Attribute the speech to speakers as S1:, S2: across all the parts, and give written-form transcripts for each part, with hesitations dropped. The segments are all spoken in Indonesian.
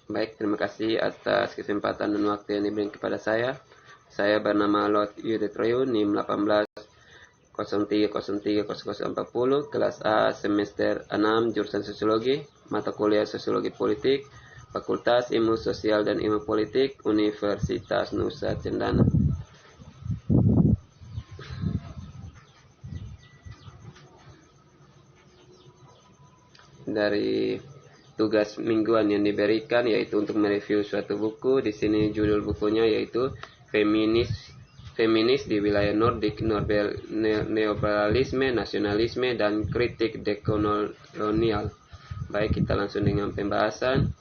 S1: Baik, terima kasih atas kesempatan dan waktu yang diberikan kepada saya. Saya bernama Lot Yudetroyu, NIM 1803030040, kelas A, semester 6, jurusan Sosiologi, mata kuliah Sosiologi Politik, Fakultas Ilmu Sosial dan Ilmu Politik, Universitas Nusa Cendana. Dari tugas mingguan yang diberikan yaitu untuk mereview suatu buku. Di sini judul bukunya yaitu Feminis di Wilayah Nordik, Neoliberalisme, Nasionalisme, dan Kritik Dekolonial. Baik, kita langsung dengan pembahasan.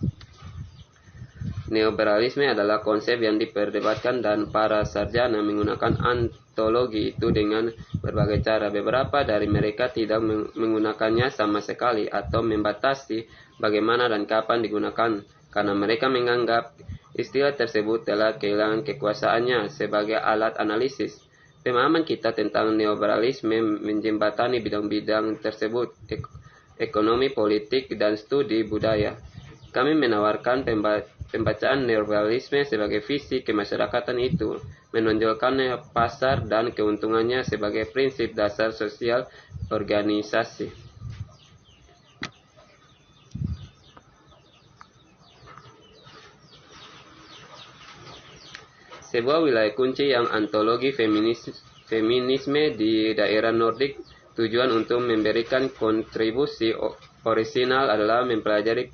S1: Neoliberalisme adalah konsep yang diperdebatkan dan para sarjana menggunakan antologi itu dengan berbagai cara. Beberapa dari mereka tidak menggunakannya sama sekali atau membatasi bagaimana dan kapan digunakan karena mereka menganggap istilah tersebut telah kehilangan kekuasaannya sebagai alat analisis. Pemahaman kita tentang neoliberalisme menjembatani bidang-bidang tersebut, ekonomi, politik, dan studi budaya. Kami menawarkan pembacaan neoliberalisme sebagai visi kemasyarakatan itu, menonjolkan pasar dan keuntungannya sebagai prinsip dasar sosial organisasi. Sebuah wilayah kunci yang antologi feminisme di daerah Nordik. Tujuan untuk memberikan kontribusi orisinal adalah mempelajari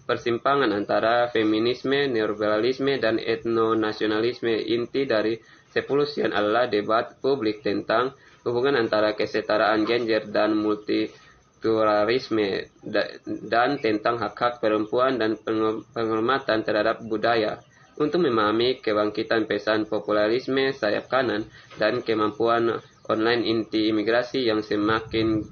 S1: persimpangan antara feminisme, neoliberalisme, dan etnonasionalisme. Inti dari sepulusian adalah debat publik tentang hubungan antara kesetaraan gender dan multikulturalisme dan tentang hak-hak perempuan dan penghormatan terhadap budaya. Untuk memahami kebangkitan pesan populisme sayap kanan dan kemampuan online inti imigrasi yang semakin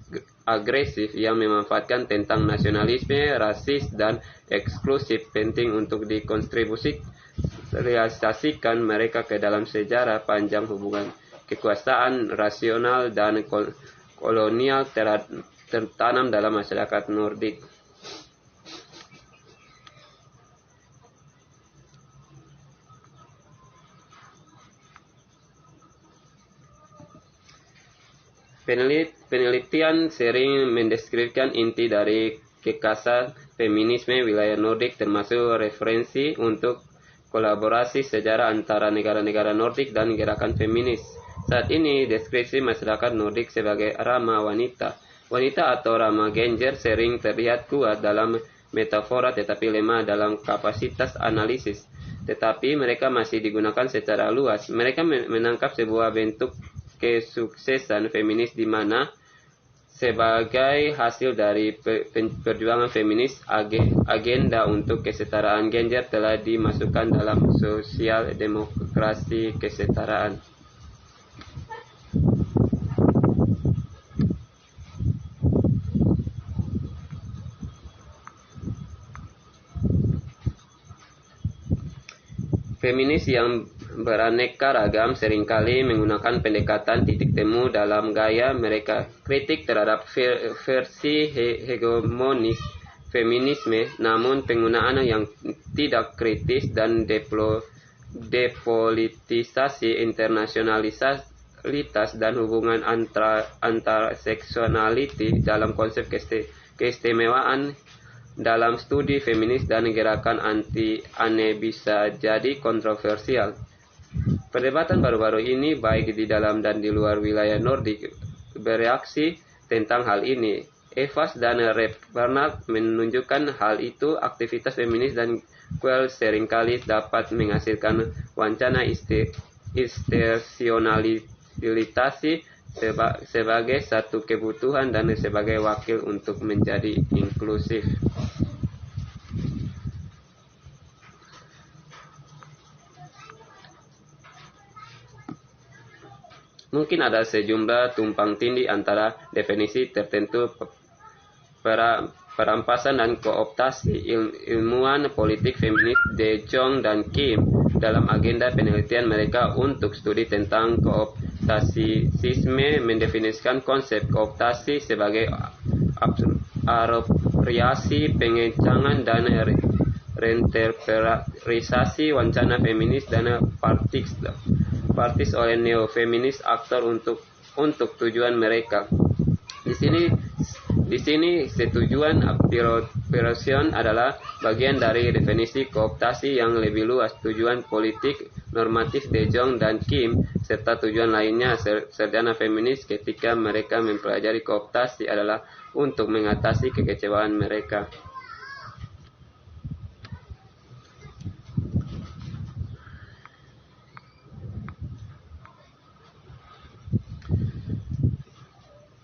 S1: agresif yang memanfaatkan tentang nasionalisme, rasis, dan eksklusif, penting untuk dikontribusikan mereka ke dalam sejarah panjang hubungan kekuasaan rasional dan kolonial tertanam dalam masyarakat Nordik. Penelitian sering mendeskripsikan inti dari kekhasan feminisme wilayah Nordik, termasuk referensi untuk kolaborasi sejarah antara negara-negara Nordik dan gerakan feminis. Saat ini, deskripsi masyarakat Nordik sebagai ramah wanita. Wanita atau ramah gender sering terlihat kuat dalam metafora tetapi lemah dalam kapasitas analisis. Tetapi mereka masih digunakan secara luas. Mereka menangkap sebuah bentuk kesuksesan feminis di mana sebagai hasil dari perjuangan feminis, agenda untuk kesetaraan gender telah dimasukkan dalam sosial demokrasi kesetaraan. Feminis yang beraneka ragam seringkali menggunakan pendekatan titik temu dalam gaya mereka. Kritik terhadap versi hegemonis feminisme, namun penggunaan yang tidak kritis dan depolitisasi, internasionalitas, dan hubungan antar seksualiti dalam konsep keistimewaan dalam studi feminis dan gerakan anti-ane bisa jadi kontroversial. Perdebatan baru-baru ini, baik di dalam dan di luar wilayah Nordik, bereaksi tentang hal ini. Evans dan Rep Bernard menunjukkan hal itu. Aktivitas feminis dan queer seringkali dapat menghasilkan wacana institusionalisasi sebagai satu kebutuhan dan sebagai wakil untuk menjadi inklusif. Mungkin ada sejumlah tumpang tindih antara definisi tertentu perampasan dan kooptasi. Ilmuwan politik feminis De Jong dan Kim dalam agenda penelitian mereka untuk studi tentang kooptasisme mendefinisikan konsep kooptasi sebagai apropriasi, pengencangan, dan reinterpretasi wacana feminis dan praktis oleh neo-feminis aktor untuk tujuan mereka. Di sini setujuan operation adalah bagian dari definisi kooptasi yang lebih luas, tujuan politik normatif De Jong dan Kim, serta tujuan lainnya sarjana feminis ketika mereka mempelajari kooptasi adalah untuk mengatasi kekecewaan mereka.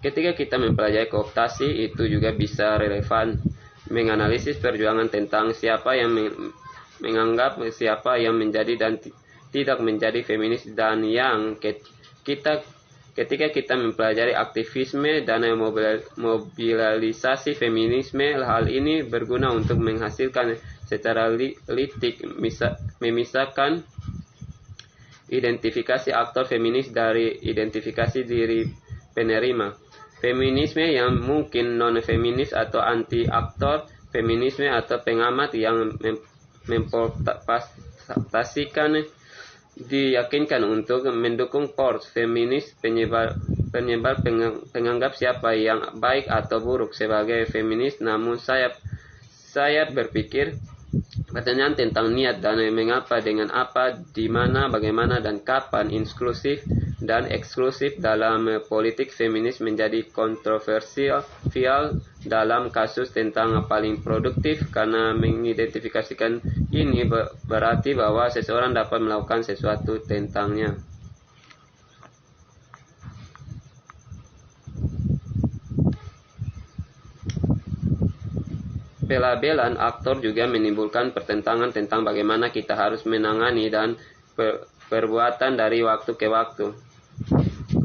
S1: Ketika kita mempelajari kooptasi, itu juga bisa relevan menganalisis perjuangan tentang siapa yang menganggap siapa yang menjadi dan tidak menjadi feminis, dan yang ketika kita mempelajari aktivisme dan mobilisasi feminisme, hal ini berguna untuk menghasilkan secara litik memisahkan identifikasi aktor feminis dari identifikasi diri penerima. Feminisme yang mungkin non-feminis atau anti-aktor feminisme atau pengamat yang memportasikan diyakinkan untuk mendukung force feminis penyebar penganggap siapa yang baik atau buruk sebagai feminis. Namun saya berpikir pertanyaan tentang niat dan mengapa, dengan apa, di mana, bagaimana, dan kapan inklusif dan eksklusif dalam politik feminis menjadi kontroversial dalam kasus tentang paling produktif, karena mengidentifikasikan ini berarti bahwa seseorang dapat melakukan sesuatu tentangnya. Pelabelan aktor juga menimbulkan pertentangan tentang bagaimana kita harus menangani dan perbuatan dari waktu ke waktu.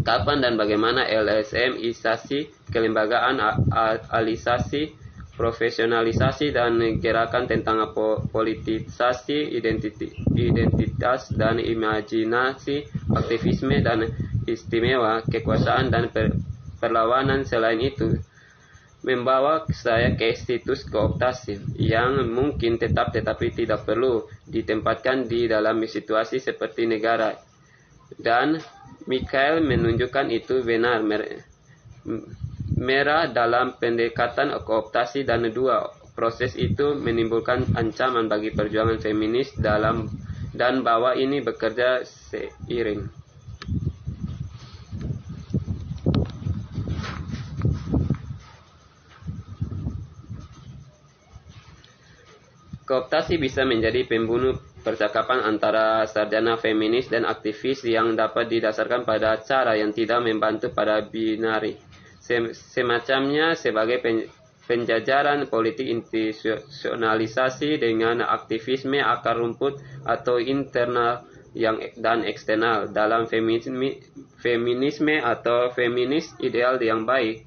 S1: Kapan dan bagaimana LSM-isasi, kelembagaan, alisasi, profesionalisasi, dan gerakan tentang politisasi identitas dan imajinasi, aktivisme dan istimewa, kekuasaan dan perlawanan. Selain itu, membawa saya ke situs kooptasi yang mungkin tetapi tidak perlu ditempatkan di dalam situasi seperti negara, dan Mikhail menunjukkan itu benar merah dalam pendekatan kooptasi, dan dua proses itu menimbulkan ancaman bagi perjuangan feminis dan bahwa ini bekerja seiring. Kooptasi bisa menjadi pembunuh percakapan antara sarjana feminis dan aktivis yang dapat didasarkan pada cara yang tidak membantu pada binari. Semacamnya sebagai penjajaran politik institusionalisasi dengan aktivisme akar rumput atau internal dan eksternal. Dalam feminisme atau feminis ideal yang baik,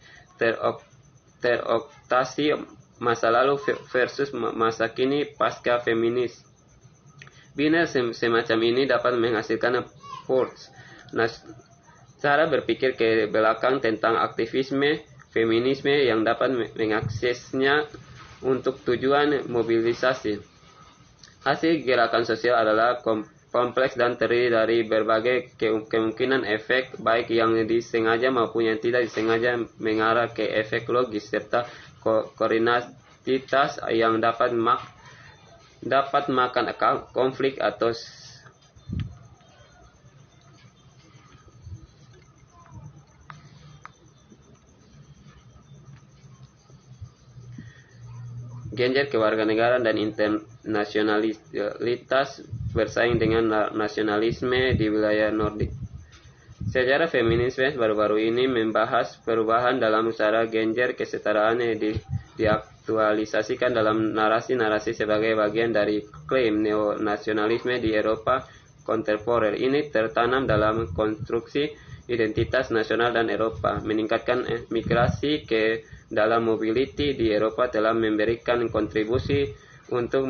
S1: teroktasi masa lalu versus masa kini pasca feminis. Biner semacam ini dapat menghasilkan force. Cara berpikir ke belakang tentang aktivisme feminisme yang dapat mengaksesnya untuk tujuan mobilisasi. Hasil gerakan sosial adalah kompleks dan terdiri dari berbagai kemungkinan efek, baik yang disengaja maupun yang tidak disengaja, mengarah ke efek logis serta koordinatitas yang dapat makan konflik atau gender kewarganegaraan dan internasionalitas bersaing dengan nasionalisme di wilayah Nordik. Sejarah feminisme baru-baru ini membahas perubahan dalam usaha gender kesetaraan diaktualisasikan dalam narasi-narasi sebagai bagian dari klaim neonasionalisme di Eropa kontemporer. Ini tertanam dalam konstruksi identitas nasional dan Eropa. Meningkatkan migrasi ke dalam mobility di Eropa telah memberikan kontribusi untuk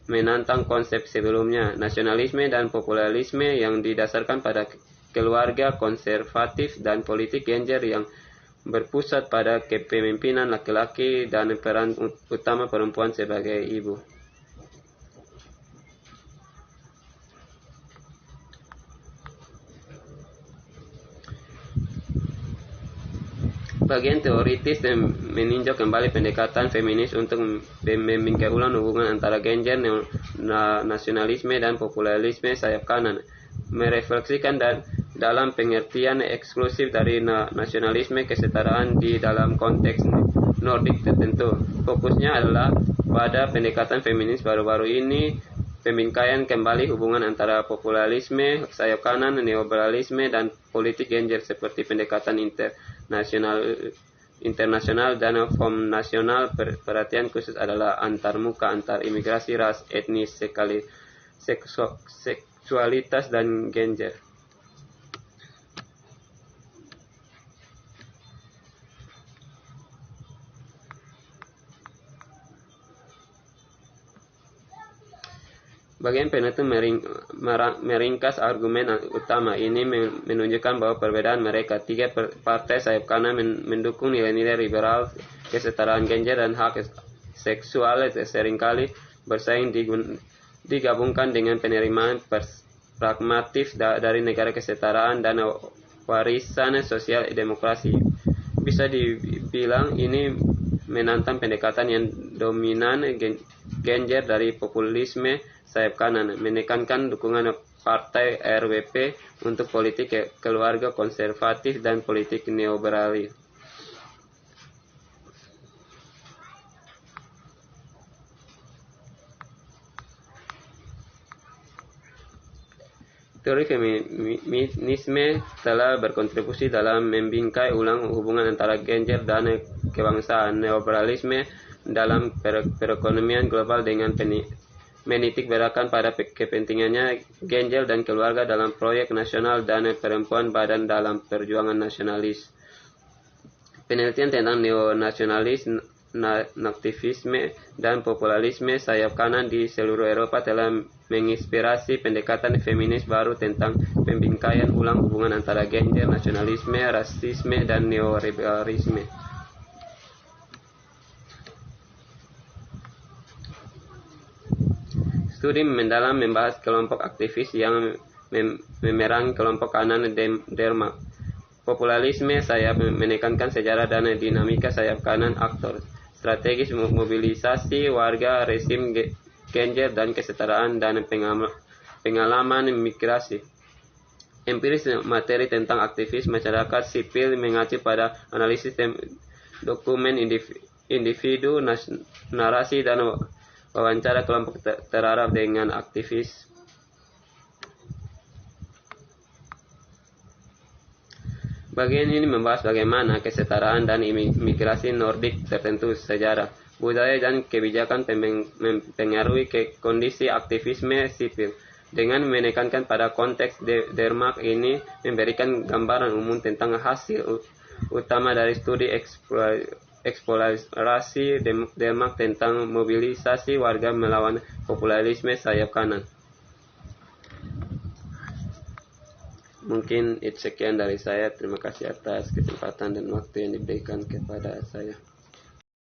S1: menantang konsep sebelumnya, nasionalisme dan populisme yang didasarkan pada keluarga konservatif dan politik gender yang berpusat pada kepemimpinan laki-laki dan peran utama perempuan sebagai ibu. Bagian teoritis dan meninjau kembali pendekatan feminis untuk membingkai ulang hubungan antara gender, nasionalisme, dan populisme sayap kanan. Merefleksikan dalam pengertian eksklusif dari nasionalisme kesetaraan di dalam konteks Nordik tertentu. Fokusnya adalah pada pendekatan feminis baru-baru ini, pembingkaian kembali hubungan antara populisme sayap kanan, neoliberalisme, dan politik gender seperti pendekatan internasional dan form nasional. Perhatian khusus adalah antarmuka, antar imigrasi, ras, etnis, seksualitas, dan gender. Bagian penutup meringkas argumen utama ini menunjukkan bahwa perbedaan mereka. Tiga partai sayap kanan mendukung nilai-nilai liberal, kesetaraan gender, dan hak seksual seringkali bersaing digabungkan dengan penerimaan pragmatif dari negara kesetaraan dan warisan sosial demokrasi. Bisa dibilang ini menantang pendekatan yang dominan gender dari populisme sayap kanan, menekankan dukungan partai RWP untuk politik keluarga konservatif dan politik neoliberal. Teori feminisme telah berkontribusi dalam membingkai ulang hubungan antara gender dan kebangsaan. Neoliberalisme dalam perekonomian global dengan menitik beratkan pada kepentingannya gender dan keluarga dalam proyek nasional dan perempuan badan dalam perjuangan nasionalis. Penelitian tentang neonasionalis, aktivisme, dan populisme sayap kanan di seluruh Eropa telah menginspirasi pendekatan feminis baru tentang pembingkaian ulang hubungan antara gender, nasionalisme, rasisme, dan neoliberalisme. Studi mendalam membahas kelompok aktivis yang memerangi kelompok kanan Denmark. Populisme sayap menekankan sejarah dan dinamika sayap kanan aktor, strategis mobilisasi warga, resim gender dan kesetaraan, dan pengalaman migrasi. Empiris materi tentang aktivis masyarakat sipil mengacu pada analisis dokumen individu, narasi, dan wawancara kelompok teraraf dengan aktivis. Bagian ini membahas bagaimana kesetaraan dan imigrasi Nordik tertentu sejarah, budaya, dan kebijakan mempengaruhi kondisi aktivisme sipil. Dengan menekankan pada konteks Denmark ini memberikan gambaran umum tentang hasil utama dari studi eksplorasi Denmark tentang mobilisasi warga melawan populisme sayap kanan. Mungkin sekian dari saya. Terima kasih atas kesempatan dan waktu yang diberikan kepada saya.